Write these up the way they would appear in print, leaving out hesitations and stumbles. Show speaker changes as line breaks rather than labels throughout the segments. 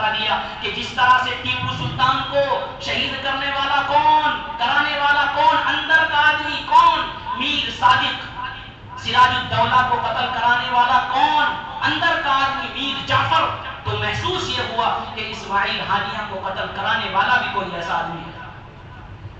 بتا دیا کہ جس طرح سے ٹیپو سلطان کو شہید کرنے والا کون، کرانے والا کون، اندر کا آدمی کون، میر صادق سراج الدولہ کو قتل کرانے والا کون، اندر کا آدمی میر جعفر، تو محسوس یہ ہوا کہ اسماعیل ہانیہ کو قتل کرانے والا بھی کوئی ایسا آدمی ہے۔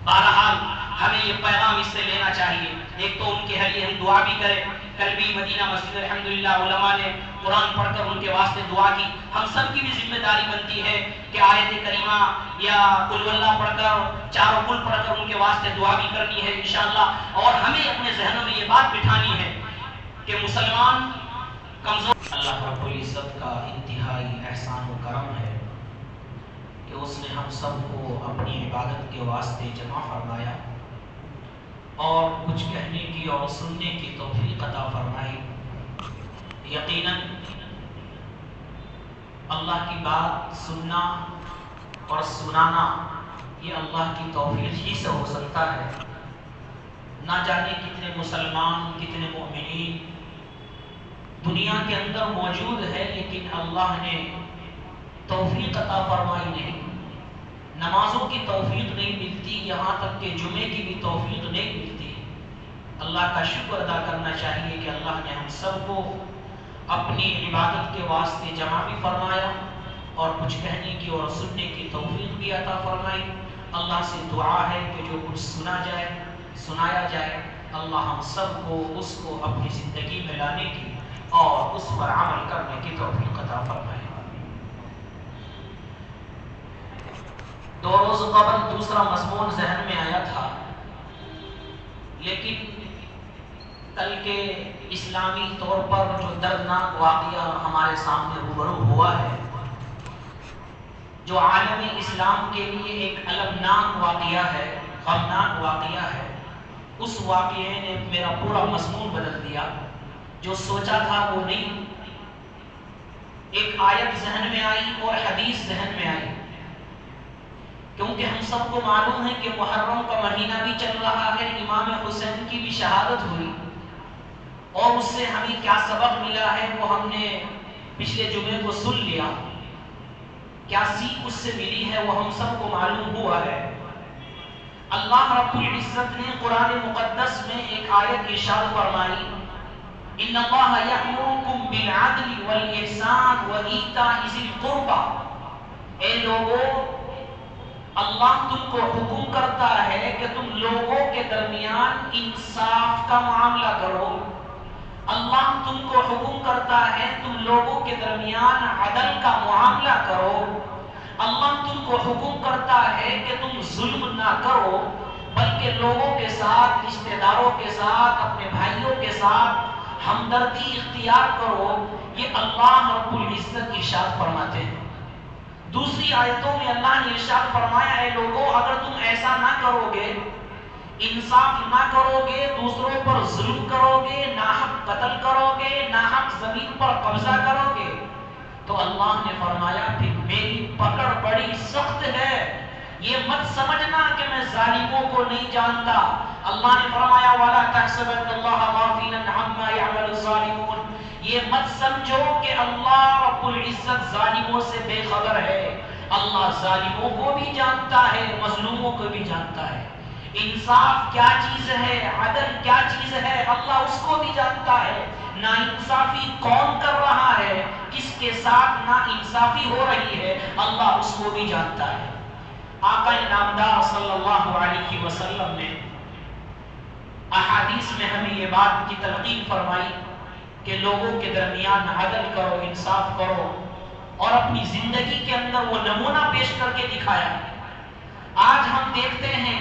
بہرحال ہمیں یہ پیغام اس سے لینا چاہیے، ایک تو ان کے لیے ہم دعا بھی کریں۔ کل بھی مدینہ مسجد الحمدللہ علماء نے قرآن پڑھ کر ان کے واسطے دعا کی۔ ہم سب کی بھی ذمہ داری بنتی ہے کہ آیت کریمہ یا قل اللہ پڑھ کر، چاروں قل پڑھ کر ان کے واسطے دعا بھی کرنی ہے انشاءاللہ۔ اور ہمیں اپنے ذہنوں میں یہ بات بٹھانی ہے کہ مسلمان کمزور، اللہ رب العزت کا انتہائی احسان و کرم ہے کہ اس نے ہم سب کو اپنی عبادت کے واسطے جمع فرمایا اور کچھ کہنے کی اور سننے کی توفیق عطا فرمائی۔ یقیناً اللہ کی بات سننا اور سنانا یہ اللہ کی توفیق ہی سے ہو سکتا ہے۔ نہ جانے کتنے مسلمان، کتنے مومنین دنیا کے اندر موجود ہے، لیکن اللہ نے توفیق عطا فرمائی نہیں۔ نمازوں کی توفیق نہیں ملتی، یہاں تک کہ جمعے کی بھی توفیق نہیں ملتی۔ اللہ کا شکر ادا کرنا چاہیے کہ اللہ نے ہم سب کو اپنی عبادت کے واسطے جمع بھی فرمایا اور کچھ کہنے کی اور سننے کی توفیق بھی عطا فرمائی۔ اللہ سے دعا ہے کہ جو کچھ سنا جائے، سنایا جائے، اللہ ہم سب کو اس کو اپنی زندگی میں لانے کی اور اس پر عمل کرنے کی توفیق عطا فرمائے۔ 2 روز قبل دوسرا مضمون ذہن میں آیا تھا، لیکن کل کے اسلامی طور پر جو دردناک واقعہ ہمارے سامنے روبرو ہوا ہے، جو عالم اسلام کے لیے ایک المناک واقعہ ہے، غمناک واقعہ ہے، اس واقعے نے میرا پورا مضمون بدل دیا۔ جو سوچا تھا وہ نہیں، ایک آیت ذہن میں آئی اور حدیث ذہن میں آئی، کیونکہ ہم سب کو معلوم ہے کہ محرم کا مہینہ بھی چل رہا ہے، امام حسین کی بھی شہادت ہوئی، اور اس سے ہمیں کیا سبق ملا ہے وہ ہم نے پچھلے جمعے کو سن لیا۔ کیا سیکھ اس سے ملی ہے وہ ہم سب کو معلوم ہوا ہے۔ اللہ رب العزت نے قرآن مقدس میں ایک آیت ارشاد فرمائی، ان اللہ یأمرکم بالعدل والاحسان وایتاء ذی القربى، اے لوگوں، اللہ تم کو حکم کرتا ہے کہ تم لوگوں کے درمیان انصاف کا معاملہ کرو۔ اللہ تم کو حکم کرتا ہے تم لوگوں کے درمیان عدل کا معاملہ کرو۔ اللہ تم کو حکم کرتا ہے کہ تم ظلم نہ کرو، بلکہ لوگوں کے ساتھ، رشتہ داروں کے ساتھ، اپنے بھائیوں کے ساتھ ہمدردی اختیار کرو۔ یہ اللہ رب العزت ارشاد فرماتے ہیں۔ دوسری آیتوں میں اللہ نے ارشاد فرمایا، اے لوگوں، اگر تم ایسا نہ کرو گے، انصاف نہ کرو گے، دوسروں پر ظلم کرو گے، ناحق قتل کرو گے، ناحق زمین پر قبضہ کرو گے، تو اللہ نے فرمایا پھر میری پکڑ بڑی سخت ہے۔ یہ مت سمجھنا کہ میں ظالموں کو نہیں جانتا۔ اللہ نے فرمایا وَلَا تَحْسَبَنَّ اللَّهَ غَافِلًا عَمَّا يَعْمَلُ الظَّالِمُونَ، یہ مت سمجھو کہ اللہ رب العزت ظالموں سے بے خبر ہے۔ اللہ ظالموں کو بھی جانتا ہے، مظلوموں کو بھی جانتا ہے۔ انصاف کیا چیز ہے، عدل کیا چیز ہے، اللہ اس کو بھی جانتا ہے۔ نا انصافی کون کر رہا ہے، کس کے ساتھ نا انصافی ہو رہی ہے، اللہ اس کو بھی جانتا ہے۔ آقا نامدار صلی اللہ علیہ وسلم نے احادیث میں ہمیں یہ بات کی تلقین فرمائی کہ لوگوں کے درمیان عدل کرو، انصاف کرو، اور اپنی زندگی کے اندر وہ نمونہ پیش کر کے دکھایا۔ آج ہم دیکھتے ہیں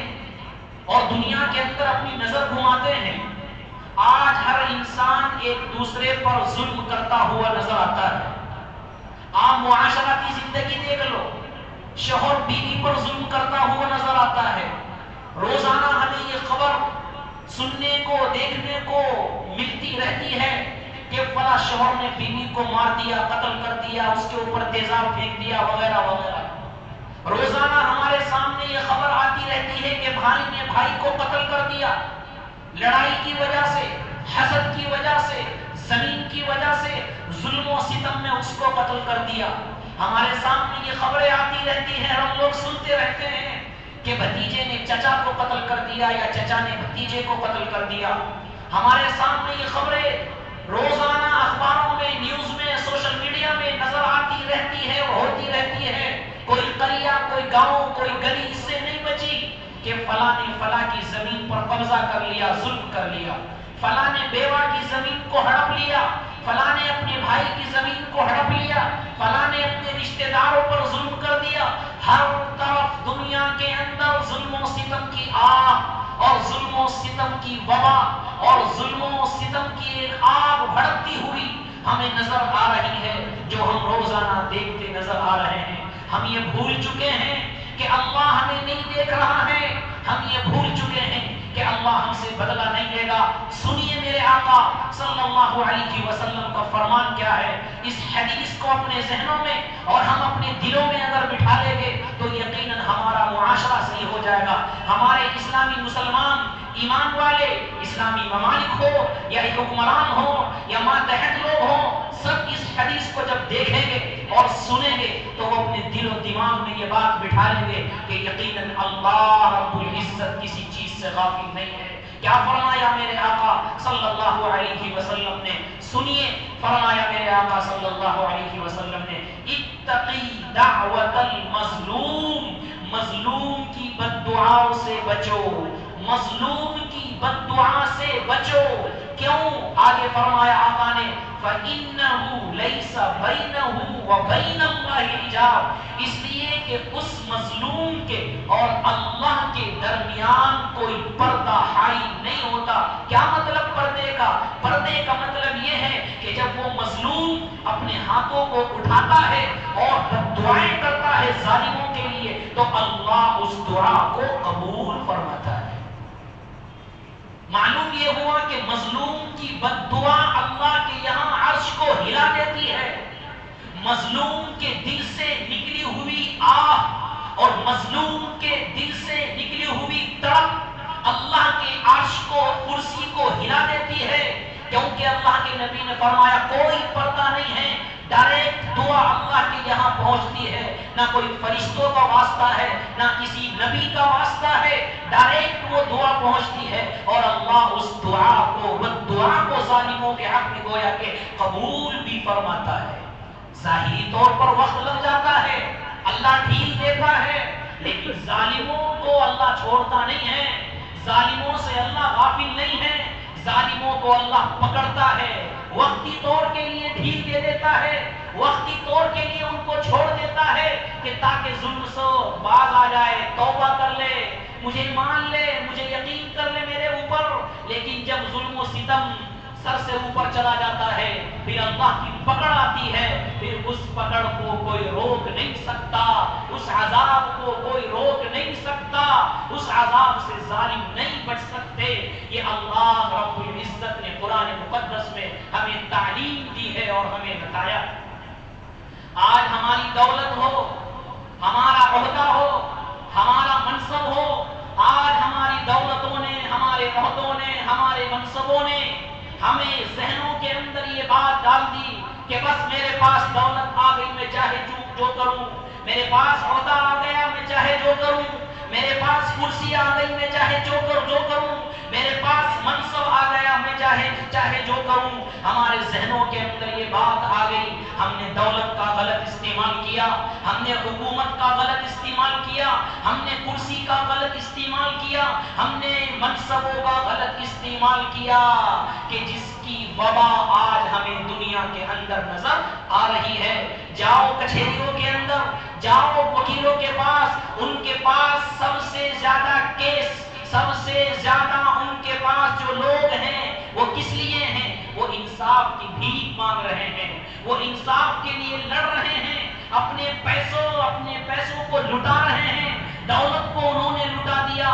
اور دنیا کے اندر اپنی نظر گھماتے ہیں، آج ہر انسان ایک دوسرے پر ظلم کرتا ہوا نظر آتا ہے۔ آپ معاشرتی زندگی دیکھ لو، شوہر بیوی پر ظلم کرتا ہوا نظر آتا ہے۔ روزانہ ہمیں یہ خبر سننے کو، دیکھنے کو ملتی رہتی ہے کہ فلاں شوہر نے بیوی کو مار دیا، قتل کر دیا، اس کے اوپر تیزاب پھینک دیا، وغیرہ وغیرہ۔ روزانہ ہمارے سامنے یہ خبر آتی رہتی ہے کہ بھائی نے بھائی کو قتل کر دیا، لڑائی کی وجہ سے، حسد کی وجہ سے، زمین کی وجہ سے، ظلم و ستم میں اس کو قتل کر دیا۔ ہمارے سامنے یہ خبریں آتی رہتی ہیں، ہم لوگ سنتے رہتے ہیں کہ بھتیجے نے چچا کو قتل کر دیا یا چچا نے بھتیجے کو قتل کر دیا۔ ہمارے سامنے یہ خبریں روزانہ اخباروں میں، نیوز میں، سوشل میڈیا میں نظر آتی رہتی ہے، ہوتی رہتی ہے۔ کوئی قریہ، کوئی گاؤں، کوئی گلی اس سے نہیں بچی کہ فلاں نے فلاں کی زمین پر قبضہ کر لیا، ظلم کر لیا، فلاں نے بیوہ کی زمین کو ہڑپ لیا، فلاں نے اپنے بھائی کی زمین کو ہڑپ لیا، فلاں نے اپنے رشتہ داروں پر ظلم کر دیا۔ ہر طرف دنیا کے اندر ظلم و ستم کی آگ اور ظلم و ستم کی وبا اور ظلم و ستم کی ایک آگ بھڑکتی ہوئی ہمیں نظر آ رہی ہے، جو ہم روزانہ دیکھتے نظر آ رہے ہیں۔ ہم یہ بھول چکے ہیں کہ اللہ ہمیں نہیں دیکھ رہا ہے، ہم یہ بھول چکے ہیں کہ اللہ ہم سے بدلہ نہیں لے گا۔ سنیے میرے آقا صلی اللہ علیہ وسلم کا فرمان کیا ہے۔ اس حدیث کو اپنے ذہنوں میں اور ہم اپنے دلوں میں اگر بٹھا لیں گے تو یقیناً ہمارا معاشرہ صحیح ہو جائے گا۔ ہمارے اسلامی مسلمان ایمان والے، اسلامی ممالک ہو یا حکمران ہو یا ماتحت لوگ ہوں، سب اس حدیث کو جب دیکھیں گے اور سنیں گے تو وہ اپنے دل و دماغ میں یہ بات بٹھا لیں گے کہ یقیناً اللہ رب العزت کسی چیز سے غافل نہیں ہے۔ کیا فرمایا میرے آقا صلی اللہ علیہ وسلم نے؟ سنیے، فرمایا میرے آقا صلی اللہ علیہ وسلم نے، اتقی دعوت المظلوم، مظلوم کی بد دعاؤں سے بچو، مظلوم کی بد دعا سے بچو۔ کیوں؟ آگے فرمایا آقا نے، فَإِنَّهُ لَيْسَ بَيْنَهُ وَبَيْنَ اللَّهِ حِجَابٌ، اس لیے کہ اس مظلوم کے اور اللہ کے درمیان کوئی پردہ حائل نہیں ہوتا۔ کیا مطلب پردے کا؟ پردے کا مطلب یہ ہے کہ جب وہ مظلوم اپنے ہاتھوں کو اٹھاتا ہے اور بد دعائیں کرتا ہے ظالموں کے لیے تو اللہ اس دعا کو قبول فرماتا ہے۔ معلوم یہ ہوا کہ مظلوم کی بد دعا اللہ کے یہاں عرش کو ہلا دیتی ہے۔ مظلوم کے دل سے نکلی ہوئی آہ اور مظلوم کے دل سے نکلی ہوئی تڑپ اللہ کے عرش کو، کرسی کو ہلا دیتی ہے، کیونکہ اللہ کے نبی نے فرمایا کوئی پردہ نہیں ہے، ڈائریکٹ دعا اللہ کے یہاں پہنچتی ہے، نہ کوئی فرشتوں کا واسطہ ہے، نہ کسی نبی کا واسطہ ہے، ڈائریکٹ وہ دعا پہنچتی ہے اور اللہ اس دعا کو، وہ دعا کو ظالموں کے حق میں گویا کہ قبول بھی فرماتا ہے۔ ظاہری طور پر وقت لگ جاتا ہے، اللہ ڈھیل دیتا ہے، لیکن ظالموں کو اللہ چھوڑتا نہیں ہے، ظالموں سے اللہ غافل نہیں ہے، ظالموں کو اللہ پکڑتا ہے، وقتی طور کے لیے ڈھیل دے دیتا ہے، وقتی طور کے لیے ان کو چھوڑ دیتا ہے کہ تاکہ ظلم سے باز آ جائے، توبہ کر لے، مجھے مان لے، مجھے یقین کر لے میرے اوپر۔ لیکن جب ظلم و ستم سر سے اوپر چلا جاتا ہے پھر اللہ کی پکڑ آتی ہے، پھر اس پکڑ کو کوئی روک نہیں سکتا، اس عذاب کو کوئی روک نہیں سکتا، اس عذاب سے ظالم نہیں بچ سکتے۔ یہ اللہ رب العزت نے قرآن مقدس میں ہمیں تعلیم دی ہے اور ہمیں بتایا۔ آج ہماری دولت ہو، ہمارا عہدہ ہو، ہمارا منصب ہو، آج ہماری دولتوں نے، ہمارے عہدوں نے، ہمارے منصبوں نے ہمیں ذہنوں کے اندر یہ بات ڈال دی کہ بس میرے پاس دولت آ گئی، میں چاہے جو کروں، میرے پاس عہدہ آ گیا میں چاہے جو کروں، میرے پاس کرسی آ گئی میں چاہے جو کروں، میرے پاس منصب آ گیا میں چاہے جو کروں۔ ہمارے ذہنوں کے اندر یہ بات آ گئی، ہم نے دولت کا غلط استعمال کیا، ہم نے حکومت کا غلط استعمال کیا، ہم نے کرسی کا غلط استعمال کیا، ہم نے منصبوں کا غلط استعمال کیا، کہ جس کی وبا آج ہمیں دنیا کے اندر نظر آ رہی ہے۔ جاؤ کچہریوں کے اندر، جاؤ وکیلوں کے پاس، ان کے پاس سب سے زیادہ کیس، سب سے زیادہ ان کے پاس جو لوگ ہیں وہ کس لیے ہیں؟ وہ انصاف کی بھیک مانگ رہے ہیں، وہ انصاف کے لیے لڑ رہے ہیں، اپنے پیسوں کو لٹا رہے ہیں، دولت کو انہوں نے لٹا دیا،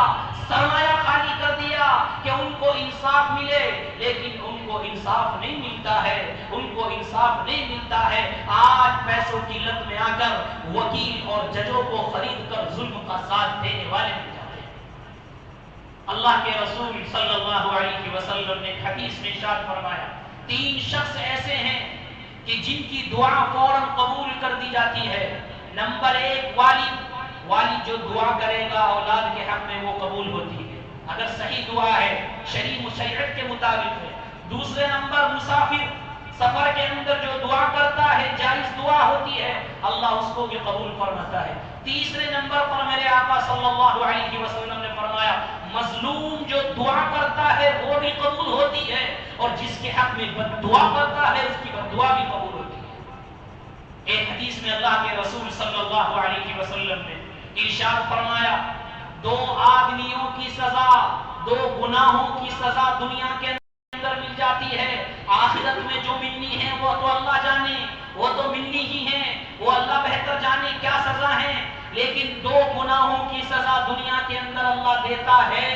سرمایہ خالی کر دیا کہ ان کو انصاف ملے، لیکن ان کو انصاف نہیں ملتا ہے، ان کو انصاف نہیں ملتا ہے۔ آج پیسوں کی لت میں آ کر وکیل اور ججوں کو خرید کر ظلم کا ساتھ دینے والے بن جاتے ہیں۔ اللہ کے رسول صلی اللہ علیہ وسلم نے حدیث میں ارشاد فرمایا، 3 شخص ایسے ہیں کہ جن کی دعا فوراً قبول کر دی جاتی ہے. نمبر ایک والد جو دعا کرے گا اولاد کے حق میں وہ قبول ہوتی ہے اگر صحیح دعا ہے شریعت کے مطابق ہے. دوسرے نمبر مسافر سفر کے اندر جو دعا کرتا ہے جائز دعا ہوتی ہے اللہ اس کو بھی قبول فرماتا ہے. تیسرے نمبر پر میرے آقا صلی اللہ علیہ وسلم نے فرمایا مظلوم جو دعا کرتا ہے وہ بھی قبول ہوتی ہے اور جس کے حق میں بد دعا کرتا ہے اس کی بد دعا بھی قبول ہوتی ہے. ایک حدیث میں اللہ کے رسول صلی اللہ علیہ وسلم نے ارشاد فرمایا دو آدمیوں کی سزا دو گناہوں کی سزا دنیا کے اندر مل جاتی ہے. آخرت میں جو ملنی ہے وہ تو اللہ جانے وہ تو ملنی ہی ہے وہ اللہ بہتر جانے کیا سزا ہے. لیکن دو گناہوں کی سزا دنیا کے اندر اللہ دیتا ہے.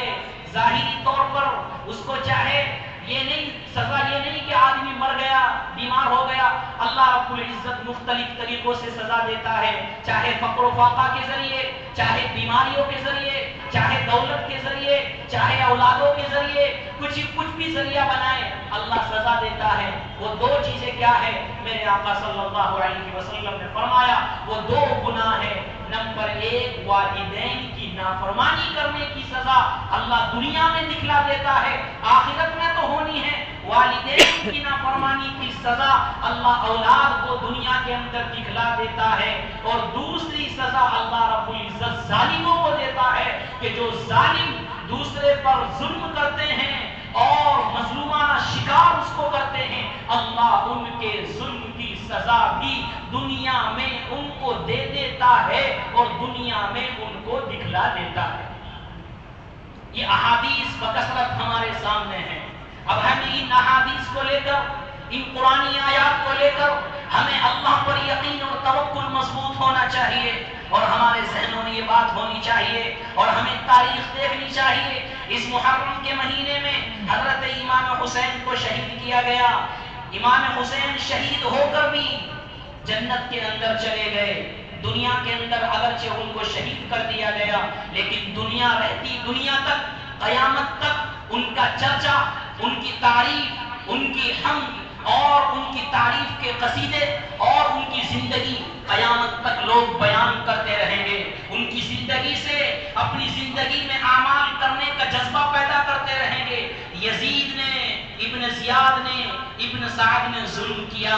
ظاہری طور پر اس کو چاہے یہ نہیں سزا یہ نہیں کہ آدمی مر گیا بیمار ہو گیا اللہ رب العزت مختلف طریقوں سے سزا دیتا ہے چاہے فقر و فاقہ کے ذریعے چاہے بیماریوں کے ذریعے چاہے دولت کے ذریعے چاہے اولادوں کے ذریعے کچھ بھی ذریعہ بنائے اللہ سزا دیتا ہے. وہ دو چیزیں کیا ہے میرے آقا صلی اللہ علیہ وسلم نے فرمایا وہ دو گناہ ہے. نمبر ایک والدین کی نافرمانی کرنے کی سزا اللہ دنیا میں دکھلا دیتا ہے آخرت میں تو ہونی ہے. والدین کی نافرمانی کی سزا اللہ اولاد کو دنیا کے اندر دکھلا دیتا ہے. اور دوسری سزا اللہ رب العزت ظالموں کو دیتا ہے کہ جو ظالم دوسرے پر ظلم کرتے ہیں اور مظلومانہ شکار اس کو کرتے ہیں اللہ ان کے ظلم کی سزا بھی دنیا میں ان کو دے دیتا ہے اور دنیا میں ان کو دکھلا دیتا ہے. یہ احادیث بکثرت ہمارے سامنے ہیں. اب ہمیں ان احادیث کو لے کر ان قرآنی آیات کو لے کر ہمیں اللہ پر یقین اور توکل مضبوط ہونا چاہیے اور ہمارے ذہنوں میں یہ بات ہونی چاہیے اور ہمیں تاریخ دیکھنی چاہیے. اس محرم کے مہینے میں حضرت امام حسین کو شہید کیا گیا. امام حسین شہید ہو کر بھی جنت کے اندر چلے گئے. دنیا کے اندر اگرچہ ان کو شہید کر دیا گیا لیکن دنیا رہتی دنیا تک قیامت تک ان کا چرچا ان کی تعریف ان کی حمد اور ان کی تعریف کے قصیدے اور ان کی زندگی قیامت تک لوگ بیان کرتے رہیں گے. ان کی زندگی سے اپنی زندگی میں اعمال کرنے کا جذبہ پیدا کرتے رہیں گے. یزید نے ابن زیاد نے ابن سعد نے ظلم کیا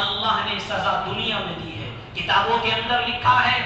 اللہ نے سزا دنیا میں دی ہے. کتابوں کے اندر لکھا ہے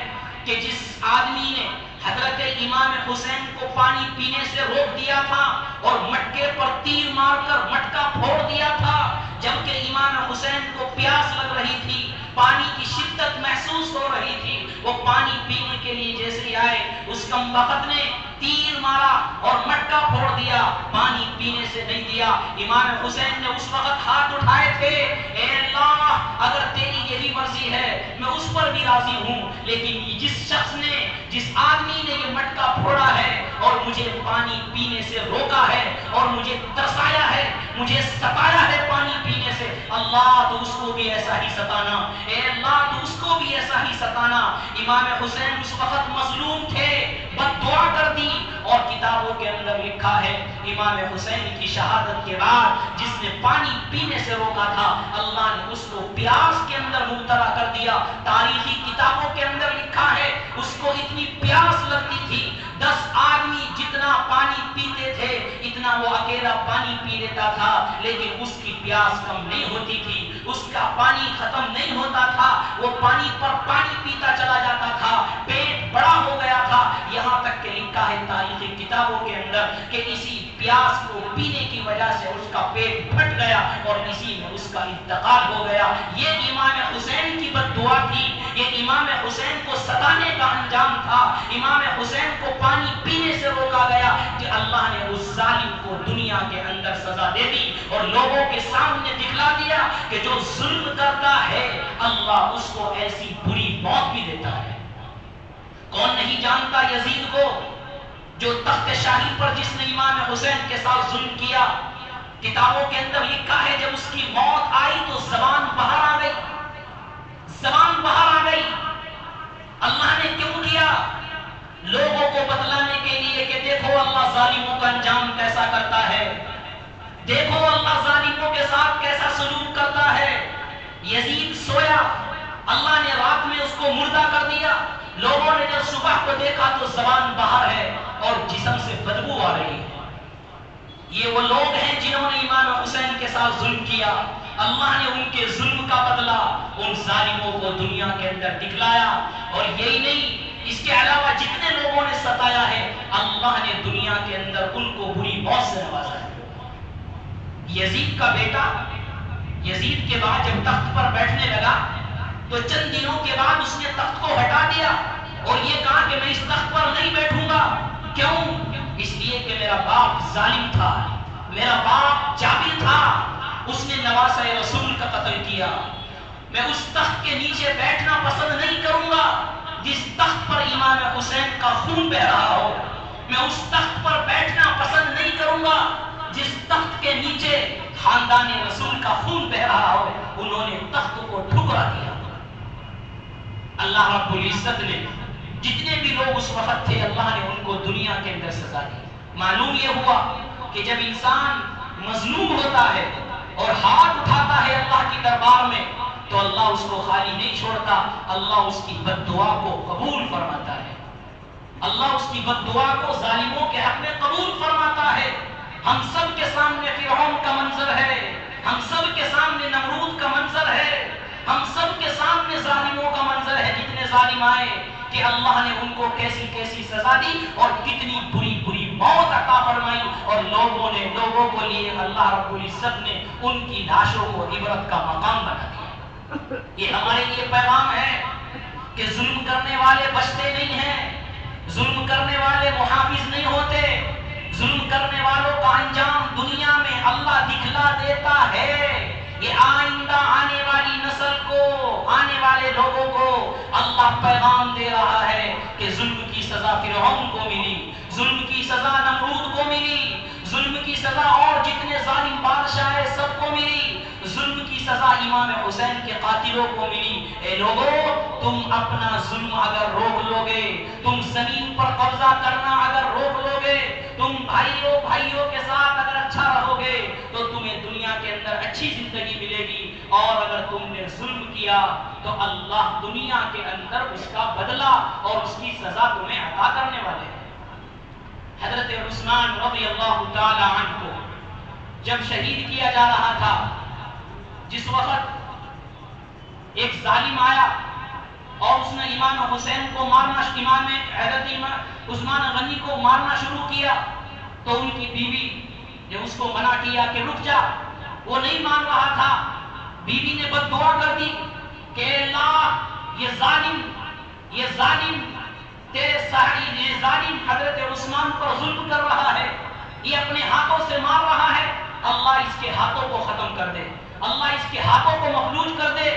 کہ جس آدمی نے حضرت امام حسین کو پانی پینے سے روک دیا تھا اور مٹکے پر تیر مار کر مٹکا پھوڑ دیا تھا جبکہ امام حسین کو پیاس لگ رہی تھی پانی کی شدت محسوس ہو رہی تھی وہ پانی پینے کے لیے جیسے آئے اس کمبخت نے تیر مارا اور مٹکا پھوڑ دیا پانی پینے سے نہیں دیا. امام حسین نے اس وقت ہاتھ اٹھائے تھے اے اللہ اگر تیری یہی مرضی ہے میں اس پر بھی راضی ہوں لیکن جس شخص نے جس آدمی نے یہ مٹکا پھوڑا ہے اور مجھے پانی پینے سے روکا ہے اور مجھے ترسایا ہے مجھے ستایا ہے پانی پینے سے اللہ تو اس کو بھی ایسا ہی ستانا اے اللہ تو اس کو بھی ایسا ہی ستانا. امام حسین اس وقت مظلوم تھے بد دعا کر دی اور کتابوں کے اندر لکھا ہے امام حسین کی شہادت کے بعد جس نے پانی پینے سے روکا تھا اللہ نے اس کو پیاس کے اندر مبتلا کر دیا. تاریخی کتابوں کے اندر لکھا ہے اس کو اتنی پیاس لگتی تھی 10 آدمی جتنا پانی پیتے تھے اتنا وہ اکیلا پانی پی لیتا تھا لیکن اس کی پیاس کم نہیں ہوتی تھی اس کا پانی ختم نہیں ہوتا تھا وہ پانی پر پانی پیتا چلا جاتا تھا پیٹ بڑا ہو گیا تھا. یہاں تک کہ لکھا ہے تاریخی کتابوں کے اندر کہ اسی پیاس کو پینے کی وجہ سے اس کا پیٹ پھٹ گیا اور اسی میں اس کا انتقال ہو گیا. یہ امام حسین کی بد دعا تھی یہ امام حسین کو ستانے کا انجام تھا. امام حسین کو پانی پینے سے روکا گیا کہ اللہ نے اس ظالم کو دنیا کے اندر سزا دے دی اور لوگوں کے سامنے دکھلا دیا کہ جو ظلم کرتا ہے اللہ اس کو ایسی بری موت بھی دیتا ہے. کون نہیں جانتا یزید کو جو تخت شاہی پر جس نے امام حسین کے ساتھ ظلم کیا. کتابوں کے اندر لکھا ہے جب اس کی موت آئی تو زبان باہر آ گئی زبان باہر آ گئی. اللہ نے کیوں کیا؟ لوگوں کو بتلانے کے لیے کہ دیکھو اللہ ظالموں کا انجام کیسا کرتا ہے دیکھو اللہ ظالموں کے ساتھ کیسا سلوک کرتا ہے. یزید سویا، اللہ نے رات میں اس کو مردہ کر دیا. لوگوں نے جب صبح کو دیکھا تو زبان باہر ہے اور جسم سے بدبو آ رہی ہے. یہ وہ لوگ ہیں جنہوں نے امام حسین کے ساتھ ظلم کیا. اللہ نے ان کے ظلم کا بدلہ ان ظالموں کو دنیا کے اندر دکھلایا. اور یہی نہیں، اس کے علاوہ جتنے لوگوں نے ستایا ہے اللہ نے دنیا کے اندر ان کو بری موت سے نوازا ہے. یزید کا بیٹا یزید کے بعد جب تخت پر بیٹھنے لگا تو چند دنوں کے بعد اس نے تخت کو ہٹا دیا اور یہ کہا کہ میں اس تخت پر نہیں بیٹھوں گا. کیوں؟ اس لیے کہ میرا باپ ظالم تھا، میرا باپ جابر تھا، اس نے نواسہ رسول کا قتل کیا. میں اس تخت کے نیچے بیٹھنا پسند نہیں کروں گا جس تخت پر امام حسین کا خون بہ رہا ہو. میں اس تخت پر بیٹھنا پسند نہیں کروں گا جس تخت کے نیچے خاندان رسول کا خون بہ رہا ہو. انہوں نے تخت کو ٹھکرا دیا. اللہ رب العزت نے جتنے بھی لوگ اس وقت تھے اللہ نے ان کو دنیا کے اندر سزا دی. معلوم یہ ہوا کہ جب انسان مظلوم ہوتا ہے اور ہاتھ اٹھاتا ہے اللہ کی دربار میں تو اللہ اس کو خالی نہیں چھوڑتا، اللہ اس کی بد دعا کو قبول فرماتا ہے. اللہ اس کی بد دعا کو ظالموں کے حق میں قبول فرماتا ہے. ہم سب کے سامنے فرعون کا منظر ہے، ہم سب کے سامنے نمرود کا منظر ہے، ہم سب کے سامنے ظالموں کا منظر ہے. جتنے ظالم آئے کہ اللہ نے ان کو کیسی کیسی سزا دی اور کتنی بری بری موت عطا فرمائی، اور لوگوں کو لیے اللہ رب العزت نے ان کی لاشوں کو عبرت کا مقام بنا دیا. یہ ہمارے لیے پیغام ہے کہ ظلم کرنے والے بچتے نہیں ہیں، ظلم کرنے والے محافظ نہیں ہوتے. ظلم کرنے والوں کا انجام دنیا میں اللہ دکھلا دیتا ہے. یہ آئندہ آنے والی نسل کو، آنے والے لوگوں کو اللہ پیغام دے رہا ہے کہ ظلم کی سزا فرعون کو ملی، ظلم کی سزا نمرود کو ملی، ظلم کی سزا اور جتنے ظالم بادشاہ ہیں سب کو ملی، ظلم کی سزا امام حسین کے قاتلوں کو ملی. اے لوگوں، تم اپنا ظلم اگر روک لو گے، تم زمین پر قبضہ کرنا اگر روک لو گے، تم بھائیوں کے ساتھ اگر اچھا رہو گے تو تمہیں دنیا کے اندر اچھی زندگی ملے گی. اور اگر تم نے ظلم کیا تو اللہ دنیا کے اندر اس کا بدلہ اور اس کی سزا تمہیں عطا کرنے والے ہیں. حضرت عثمان رضی اللہ تعالی عنہ کو جب شہید کیا جا رہا تھا، جس وقت ایک ظالم آیا اور اس نے امام حسین کو مارنا، حضرت عثمان غنی کو مارنا شروع کیا تو ان کی بیوی نے اس کو منع کیا کہ رک جا. وہ نہیں مان رہا تھا. بیوی نے بد دعا کر دی کہ اللہ یہ ظالم یہ ظالم حضرت عثمان پر ظلم کر رہا ہے، یہ اپنے ہاتھوں سے مار رہا ہے، اللہ اس کے ہاتھوں کو ختم کر دے، اللہ اس کے ہاتھوں کو مفلوج کر دے.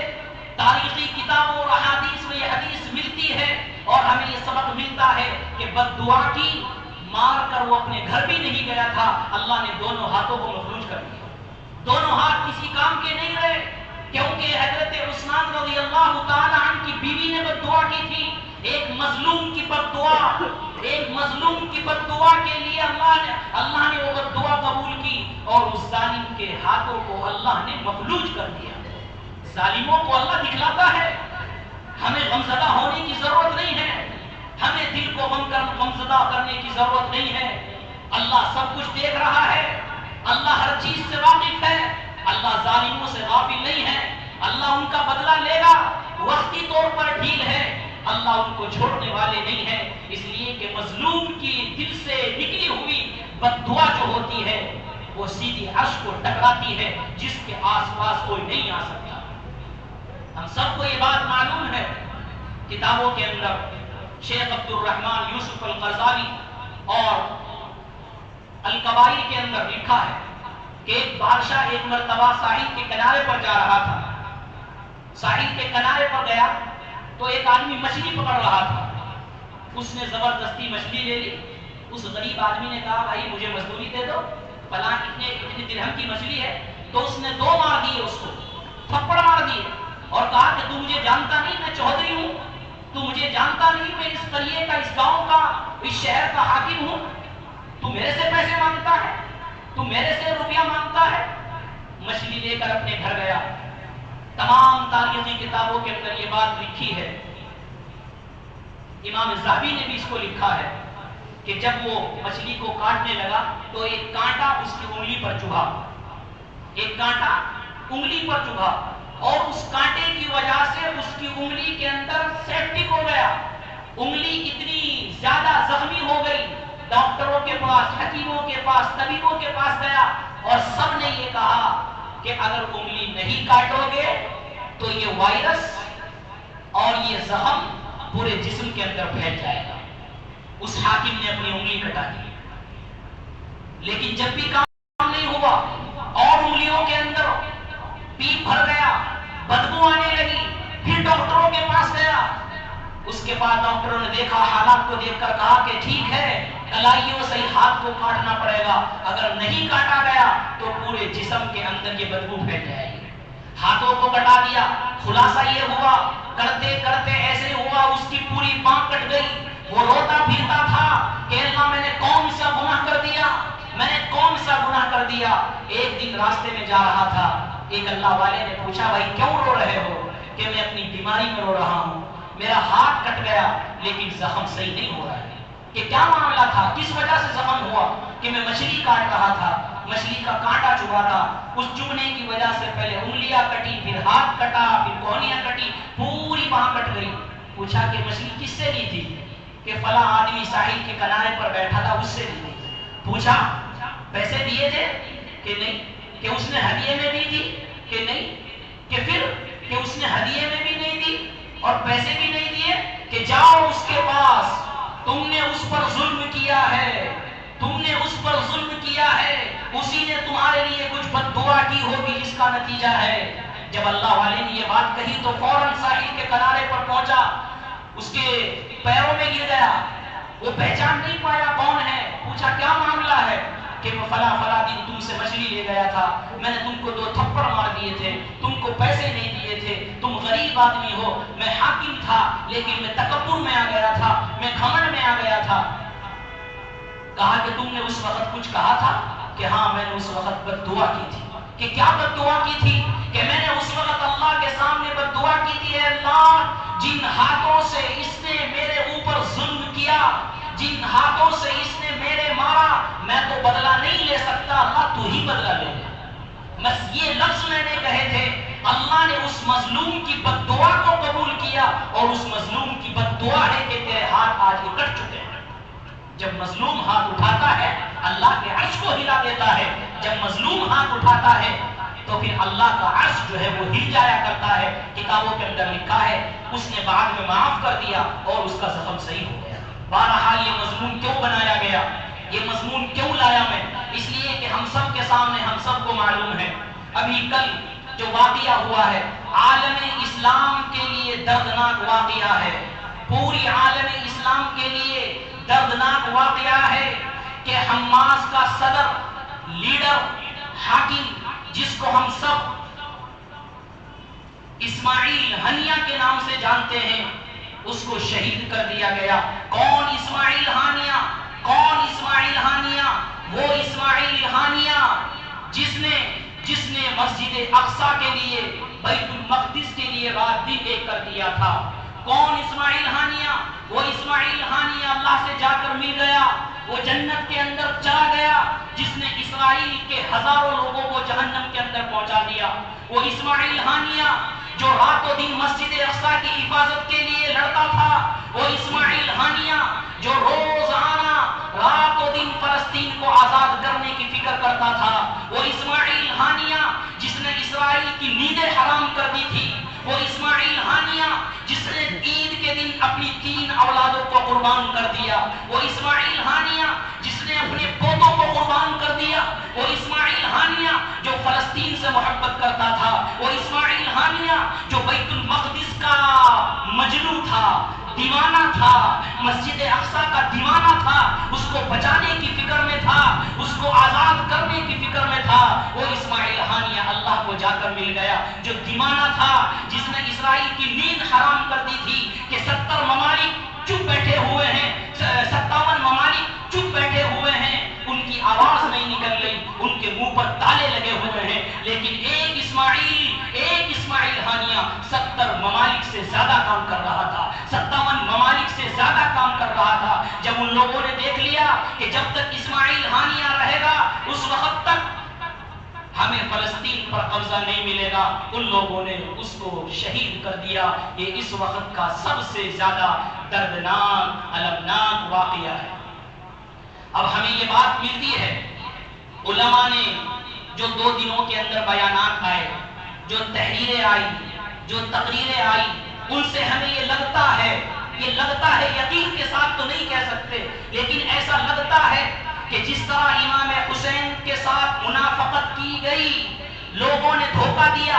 تاریخی کتابوں اور احادیث میں یہ حدیث ملتی ہے اور ہمیں یہ سبق ملتا ہے کہ بد دعا کی، مار کر وہ اپنے گھر بھی نہیں گیا تھا، اللہ نے دونوں ہاتھوں کو مفلوج کر دیا. دونوں ہاتھ کسی کام کے نہیں رہے کیونکہ حضرت عثمان رضی اللہ تعالی عنہ کی بیوی نے بد دعا کی تھی. ایک مظلوم کی بد دعا کے لیے اللہ نے وہ بد دعا قبول کی اور اس ظالم کے ہاتھوں کو اللہ نے مفلوج کر دیا. ظالموں کو اللہ دکھلاتا ہے. ہمیں غمزدہ ہونے کی ضرورت نہیں ہے، ہمیں دل کو غمزدہ کرنے کی ضرورت نہیں ہے. اللہ سب کچھ دیکھ رہا ہے، اللہ ہر چیز سے واقف ہے، اللہ ظالموں سے غافل نہیں ہے. اللہ ان کا بدلہ لے گا، وقتی طور پر ڈھیل ہے، اللہ ان کو چھوڑنے والے نہیں ہیں. اس لیے کہ مظلوم کی دل سے نکلی ہوئی بد دعا جو ہوتی ہے وہ سیدھی عرش کو ٹکراتی ہے، جس کے آس پاس کوئی نہیں آ سکتا. ہم سب کو یہ بات معلوم ہے. کتابوں کے اندر شیخ عبد الرحمن یوسف القرضاوی اور الکبائر کے اندر لکھا ہے کہ ایک بادشاہ ایک مرتبہ ساحل کے کنارے پر جا رہا تھا. ساحل کے کنارے پر گیا تو ایک آدمی مچھلی پکڑ رہا تھا. اس نے زبردستی مچھلی لے لی. اس غریب آدمی نے کہا بھائی مجھے مزدوری دے دو، فلاں اتنے درہم کی مچھلی ہے. تو اس نے 2 مار دیے، اس کو تھپڑ مار دیے اور کہا کہ تو مجھے جانتا نہیں، میں چودھری ہوں، تو مجھے جانتا نہیں، میں اس قریے کا، اس گاؤں کا، اس شہر کا حاکم ہوں، تو میرے سے پیسے مانگتا ہے، تو میرے سے روپیہ مانگتا ہے. مچھلی لے کر اپنے گھر گیا. تمام تاریخی کتابوں کے اندر یہ بات لکھی ہے، امام زاہبی نے بھی اس کو لکھا ہے کہ جب وہ مچھلی کو کاٹنے لگا تو ایک کانٹا اس کی انگلی پر چبھا، ایک کانٹا انگلی پر چبھا، اور اس کانٹے کی وجہ سے اس کی انگلی کے اندر سیپٹک ہو گیا، انگلی اتنی زیادہ زخمی ہو گئی۔ ڈاکٹروں کے پاس، حکیموں کے پاس، طبیبوں کے پاس گیا اور سب نے یہ کہا کہ اگر انگلی نہیں کاٹو گے تو یہ وائرس اور یہ زخم پورے جسم کے اندر پھیل جائے گا۔ اس حاکم نے اپنی انگلی کٹا دی، لیکن جب بھی کام نہیں ہوا اور انگلیوں کے اندر پیپ بھر گیا، بدبو آنے لگی، پھر ڈاکٹروں کے پاس گیا۔ اس کے بعد ڈاکٹروں نے دیکھا، حالات کو دیکھ کر کہا کہ ٹھیک ہے، کلائیوں سے ہاتھ کو کاٹنا پڑے گا، اگر نہیں کاٹا گیا تو پورے جسم کے اندر یہ بدبو پھیل جائے گی۔ ہاتھوں کو کٹا دیا، خلاصہ یہ ہوا، کرتے کرتے ایسے ہوا اس کی پوری بانھ کٹ گئی۔ وہ روتا پھرتا تھا کہ اللہ میں نے کون سا گناہ کر دیا، میں نے کون سا گناہ کر دیا۔ ایک دن راستے میں جا رہا تھا، ایک اللہ والے نے پوچھا بھائی کیوں رو رہے ہو؟ کہ میں اپنی بیماری میں رو رہا ہوں، میرا ہاتھ کٹ گیا لیکن زخم صحیح نہیں ہو رہا ہے۔ کہ کیا معاملہ تھا، کس وجہ سے زخم ہوا؟ کہ میں مچھلی کاٹ رہا تھا، مچھلی کا کانٹا چبھا تھا، اس چبھنے کی وجہ سے پہلے انگلیاں کٹی، پھر ہاتھ کٹا، پھر کوہنیاں کٹی، پوری باہ کٹ گئی۔ پوچھا کہ مچھلی کس سے لی تھی؟ کہ فلاں آدمی ساحل کے کنارے پر بیٹھا تھا، اس سے لی تھی۔ پوچھا پیسے دیے تھے؟ کہ نہیں۔ کہ اس نے ہدیے میں دی تھی؟ کہ نہیں۔ کہ پھر کہ اس نے ہدیے میں بھی نہیں دی اور پیسے بھی نہیں دیے؟ کہ جاؤ اس کے پاس، تم نے اس پر ظلم کیا ہے، تم نے اس پر ظلم کیا ہے، اسی نے تمہارے لیے کچھ بد دعا کی ہوگی جس کا نتیجہ ہے۔ جب اللہ والے نے یہ بات کہی تو فوراً ساحل کے کنارے پر پہنچا، اس کے پیروں میں گر گیا، وہ پہچان نہیں پایا کون ہے۔ پوچھا کیا معاملہ ہے؟ کہ وہ فلاں دن تم سے مچھلی لے گیا تھا، میں نے تم کو 2 تھپڑ مار دیے تھے، تم کو پیسے نہیں دیے تھے، تم غریب آدمی ہو، میں حاکم تھا لیکن میں تکبر میں آ گیا تھا، میں گھمنڈ میں آ گیا تھا۔ کہا کہ تم نے اس وقت کچھ کہا تھا؟ کہ ہاں میں نے اس وقت بد دعا کی تھی۔ کہ کیا بد دعا کی تھی؟ کہ میں نے اس وقت اللہ کے سامنے بد دعا کی تھی، اے اللہ جن ہاتھوں سے اس نے میرے اوپر ظلم کیا، جن ہاتھوں سے اس نے میرے مارا، میں تو بدلہ نہیں لے سکتا، اللہ تو ہی بدلہ لے لے۔ بس یہ لفظ میں نے کہے تھے، اللہ نے اس مظلوم کی بد دعا کو قبول کیا، اور اس مظلوم کی بد دعا ہے کہ تیرے ہاتھ آج اکٹ چکے ہیں۔ جب مظلوم ہاتھ اٹھاتا ہے اللہ کے عرش کو ہلا دیتا ہے، جب مظلوم ہاتھ اٹھاتا ہے تو پھر اللہ کا عرش جو ہے وہ ہل جایا کرتا ہے۔ کتابوں کے اندر لکھا ہے اس نے بعد میں معاف کر دیا اور اس کا زخم صحیح ہو گیا۔ بہرحال یہ مضمون کیوں بنایا گیا، یہ مضمون کیوں لایا میں؟ اس لیے کہ ہم سب کے سامنے، ہم سب کو معلوم ہے ابھی کل جو واقعہ ہوا ہے عالم اسلام کے لیے دردناک واقعہ ہے، پوری عالم اسلام کے لیے دردناک واقعہ ہے کہ حماس کا صدر، لیڈر، حاکم، جس کو ہم سب اسماعیل ہنیہ کے نام سے جانتے ہیں، اس کو شہید کر دیا گیا۔ کون اسماعیل ہانیہ؟ کون اسماعیل ہانیہ؟ وہ اسماعیل ہانیہ جس نے مسجد اقصی کے لیے، بیت المقدس کے لیے رات دن ایک کر دیا تھا۔ کون اسماعیل ہانیہ؟ وہ اسماعیل ہانیہ اللہ سے جا کر مل گیا، وہ جنت کے اندر چلا گیا، جس نے اسرائیل کے ہزاروں لوگوں کو جہنم کے اندر پہنچا دیا۔ وہ اسماعیل ہانیہ جو رات و دن مسجد اقصی کی حفاظت کے لیے لڑتا تھا، وہ اسماعیل ہانیہ جو روزانہ رات و دن فلسطین کو آزاد کرنے کی فکر کرتا تھا، وہ اسماعیل ہانیہ جس نے اسرائیل کی نیندیں حرام کر دی تھی، وہ اسماعیل ہانیہ جس نے عید کے دن اپنی 3 اولادوں کو قربان کر دیا، وہ اسماعیل ہانیہ جس نے اپنے پوتوں کو قربان کر دیا، وہ اسماعیل ہانیہ جو فلسطین سے محبت کرتا تھا، وہ اسماعیل ہانیہ جو بیت المقدس کا مجنو تھا، دیوانہ تھا، مسجد اقصی کا دیوانہ تھا، اس کو بچانے کی فکر میں تھا، اس کو آزاد کرنے کی فکر میں تھا۔ وہ اسماعیل ہانیہ اللہ کو جا کر مل گیا جو دیوانہ تھا، جس نے اسرائیل کی نیند حرام کر دی تھی کہ 70 ممالک چپ بیٹھے ہوئے ہیں، 57 ممالک چپ بیٹھے ہوئے ہیں، ان کی آواز نہیں نکل رہی، ان کے منہ پر تالے لگے ہوئے ہیں، لیکن ایک اسماعیل ہانیہ سے زیادہ کام کر رہا تھا، 57 ممالک سے زیادہ کام کر رہا تھا۔ جب ان لوگوں نے دیکھ لیا کہ جب تک اسماعیل ہانیہ رہے گا اس وقت تک ہمیں فلسطین پر قبضہ نہیں ملے گا، ان لوگوں نے اس کو شہید کر دیا۔ یہ اس وقت کا سب سے زیادہ دردناک المناک واقعہ ہے۔ اب ہمیں یہ بات ملتی ہے، علماء نے جو 2 دنوں کے اندر بیانات آئے، جو تحریریں آئی، جو تقریریں آئی، ان سے ہمیں یہ لگتا ہے یقین کے ساتھ تو نہیں کہہ سکتے، لیکن ایسا لگتا ہے کہ جس طرح امام حسین کے ساتھ منافقت کی گئی، لوگوں نے دھوکہ دیا،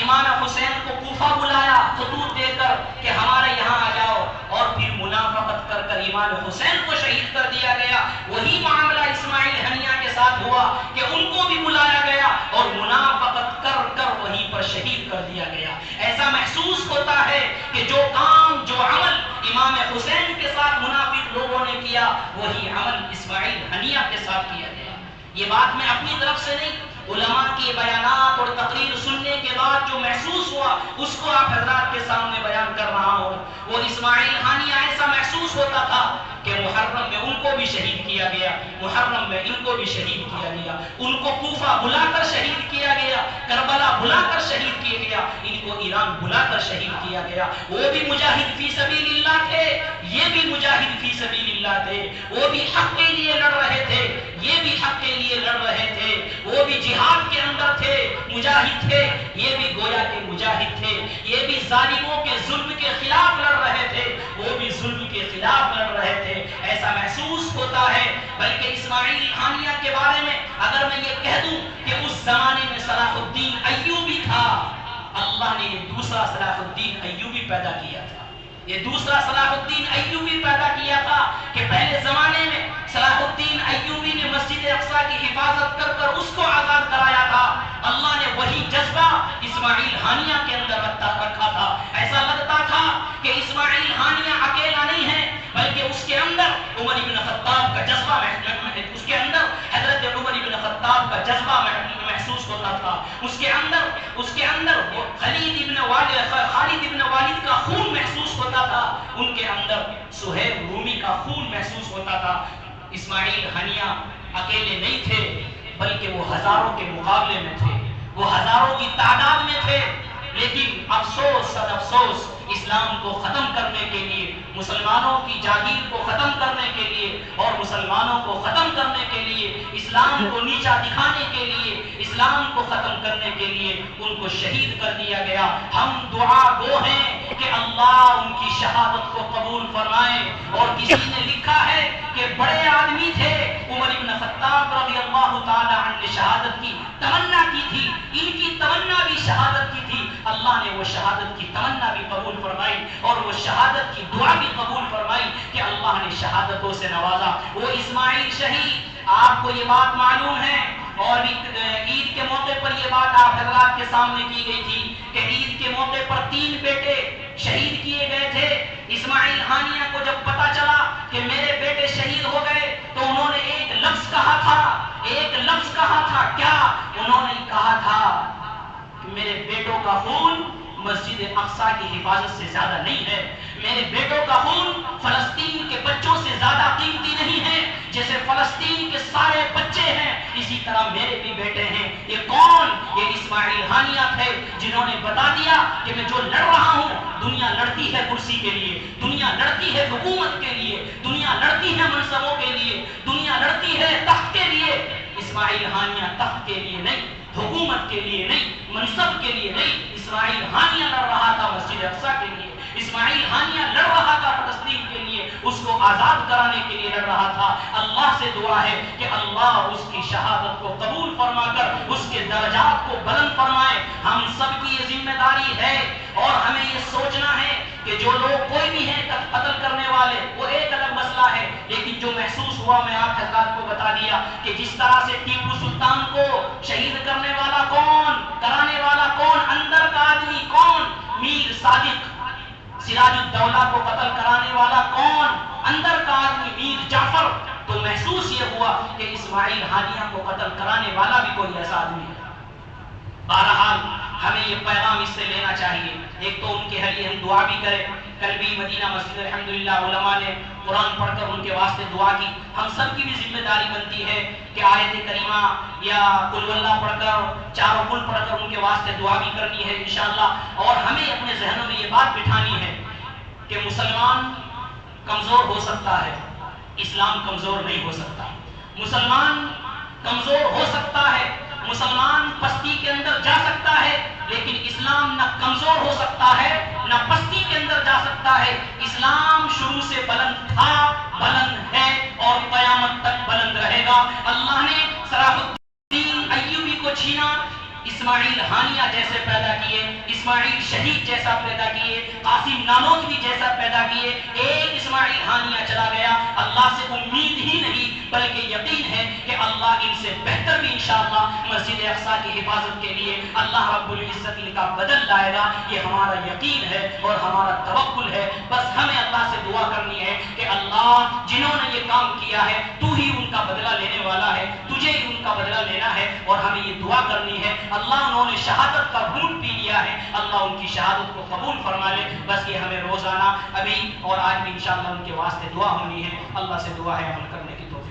امام حسین کو کوفہ بلایا خطوط دے کر کہ ہمارے یہاں آ جاؤ، اور پھر منافقت کر کر امام حسین کو شہید کر دیا گیا۔ وہی معاملہ اسماعیل ہنیہ کے ساتھ ہوا کہ ان کو بھی بلایا گیا اور منافقت کر کر وہیں پر شہید کر دیا گیا۔ ایسا محسوس ہوتا ہے کہ جو کام، جو عمل امام حسین کے ساتھ منافق لوگوں نے کیا، وہی عمل اسماعیل ہنیہ کے ساتھ کیا گیا۔ یہ بات میں اپنی طرف سے نہیں، علماء کے بیانات اور تقریر سننے کے بعد جو محسوس ہوا اس کو آپ حضرات کے سامنے بیان کر رہا ہوں۔ وہ اسماعیل ہانیہ ایسا محسوس ہوتا تھا کہ محرم میں ان کو بھی شہید کیا گیا، محرم میں ان کو بھی شہید کیا گیا، ان کو کوفہ بلا کر شہید کیا گیا، کربلا بلا کر شہید کیا گیا، ان کو ایران بلا کر شہید کیا گیا۔ وہ بھی مجاہد فی سبیل اللہ تھے، یہ بھی مجاہد فی سبیل اللہ تھے، وہ بھی حق کے لیے لڑ رہے تھے، یہ بھی حق کے لیے لڑ رہے تھے، وہ بھی جہاد کے اندر تھے، مجاہد تھے، یہ بھی گویا کے مجاہد تھے، یہ بھی ظالموں کے ظلم کے خلاف لڑ رہے تھے، وہ بھی ظلم کے خلاف لڑ رہے تھے۔ ایسا محسوس ہوتا ہے۔ بلکہ اسماعیل ہانیہ کے بارے میں اگر میں یہ کہہ دوں کہ اس زمانے میں صلاح الدین ایوبی تھا، اللہ نے یہ دوسرا صلاح الدین ایوبی پیدا کیا تھا، یہ دوسرا صلاح الدین ایوبی پیدا کیا تھا کہ پہلے زمانے میں صلاح الدین ایوبی نے مسجد اقصیٰ کی حفاظت کر کر اس کو آزاد کرایا تھا۔ اللہ نے وہی جذبہ اسماعیل ہانیہ کے اندر رکھا تھا۔ ایسا لگتا تھا کہ اسماعیل ہانیہ اکیلا نہیں ہے، بلکہ اس کے اندر عمر بن خطاب کا جذبہ، اس کے اندر حضرت عمر بن خطاب کا جذبہ محسوس ہوتا تھا، اس کے اندر خالد ابن والد کا خون محسوس ہوتا تھا، ان کے اندر سہیب رومی کا خون محسوس ہوتا تھا۔ اسماعیل ہنیہ اکیلے نہیں تھے، بلکہ وہ ہزاروں کے مقابلے میں تھے، وہ ہزاروں کی تعداد میں تھے، لیکن افسوس صد افسوس، اسلام کو ختم کرنے کے لیے، مسلمانوں کی جاگیر کو ختم کرنے کے لیے اور مسلمانوں کو ختم کرنے کے لیے، اسلام کو نیچا دکھانے کے لیے، اسلام کو ختم کرنے کے لیے ان کو شہید کر دیا گیا۔ ہم دعا گو ہیں کہ اللہ ان کی شہادت کو قبول فرمائے۔ اور کسی نے لکھا ہے کہ بڑے آدمی تھے، عمر بن خطاب رضی اللہ تعالی عنہ نے شہادت کی تمنا کی تھی، ان کی تمنا بھی شہادت کی تھی، اللہ نے وہ شہادت کی تمنا بھی قبول فرمائی اور وہ شہادت کی دعا بھی قبول فرمائی کہ اللہ نے شہادتوں سے نوازا۔ وہ اسماعیل شہید، آپ کو یہ بات معلوم ہے، اور بھی عید کے موقع پر یہ بات آپ حضرات کے سامنے کی گئی تھی کہ عید کے موقع پر 3 بیٹے شہید کیے گئے تھے۔ اسماعیل ہانیہ کو جب پتا چلا کہ میرے بیٹے شہید ہو گئے تو انہوں نے ایک لفظ کہا تھا، کیا انہوں نے کہا تھا کہ میرے بیٹوں کا خون مسجد اقصیٰ کی حفاظت سے زیادہ نہیں ہے، میرے بیٹوں کا خون فلسطین کے بچوں سے زیادہ قیمتی نہیں ہے، جیسے فلسطین کے سارے بچے ہیں اسی طرح میرے بھی بیٹے ہیں۔ یہ کون؟ یہ اسماعیل ہانیہ تھے، جنہوں نے بتا دیا کہ میں جو لڑ رہا ہوں، دنیا لڑتی ہے کرسی کے لیے، دنیا لڑتی ہے حکومت کے لیے، دنیا لڑتی ہے منصبوں کے لیے، دنیا لڑتی ہے تخت کے لیے۔ اسماعیل ہانیہ تخت کے لیے نہیں، حکومت کے لیے نہیں، منصب کے لیے نہیں، اسماعیل ہانیہ لڑ رہا تھا مسجد اقصیٰ کے لیے، اسماعیل ہانیہ لڑ رہا تھا فلسطین کے لیے، اس کو آزاد کرانے کے لیے لڑ رہا تھا۔ اللہ سے دعا ہے کہ اللہ اس کی شہادت کو قبول فرما کر اس کے درجات کو بلند فرمائے۔ ہم سب کی یہ ذمہ داری ہے اور ہمیں یہ سوچنا ہے کہ جو لوگ کوئی بھی ہیں قتل کرنے والے، وہ ایک الگ مسئلہ ہے، لیکن جو محسوس ہوا میں آپ حضرات کو بتا دیا کہ جس طرح سے ٹیپو سلطان کو شہید کرنے والا کون، کرانے والا کون، اندر کا آدمی کون، میر صادق، سراج الدولہ کو قتل کرانے والا کون، اندر کا آدمی میر جعفر، تو محسوس یہ ہوا کہ اسماعیل ہانیہ کو قتل کرانے والا بھی کوئی ایسا آدمی ہے۔ بہرحال ہمیں یہ پیغام اس سے لینا چاہیے ایک تو ان کے لیے ہم دعا بھی کریں. کل بھی مدینہ مسجد الحمدللہ علماء نے قرآن پڑھ کر ان کے واسطے دعا کی. ہم سب کی بھی ذمہ داری بنتی ہے کہ آیت کریمہ یا قل اللہ پڑھ کر چاروں قل پڑھ کر ان کے واسطے دعا بھی کرنی ہے انشاءاللہ. اور ہمیں اپنے ذہنوں میں یہ بات بٹھانی ہے کہ مسلمان کمزور ہو سکتا ہے، اسلام کمزور نہیں ہو سکتا. مسلمان کمزور ہو سکتا ہے، مسلمان پستی کے اندر جا سکتا ہے، لیکن اسلام نہ کمزور ہو سکتا ہے نہ پستی کے اندر جا سکتا ہے. اسلام شروع سے بلند تھا، بلند ہے اور قیامت تک بلند رہے گا. اللہ نے صلاح الدین ایوبی کو چھینا، اسماعیل ہانیہ جیسے پیدا کیے، اسماعیل شہید جیسا پیدا کیے، قاسم نانوتوی جیسا پیدا کیے. ایک اسماعیل ہانیہ چلا گیا. اللہ سے امید ہی نہیں بلکہ یقین ہے کہ اللہ ان سے بہتر بھی انشاءاللہ مسجد اقصیٰ کی حفاظت کے لیے اللہ رب العزت ان کا بدل لائے گا. یہ ہمارا یقین ہے اور ہمارا توکل ہے. بس ہمیں اللہ سے دعا کرنی ہے کہ اللہ جنہوں نے یہ کام کیا ہے تو ہی ان کا بدلہ لینے والا ہے، تجھے ہی ان کا بدلہ لینا ہے. اور ہمیں یہ دعا کرنی ہے اللہ انہوں نے شہادت کا گھونٹ پی لیا ہے، اللہ ان کی شہادت کو قبول فرما لے. بس یہ ہمیں روزانہ ابھی اور آج بھی انشاءاللہ ان کے واسطے دعا ہونی ہے. اللہ سے دعا ہے عمل کرنے کی توفیق.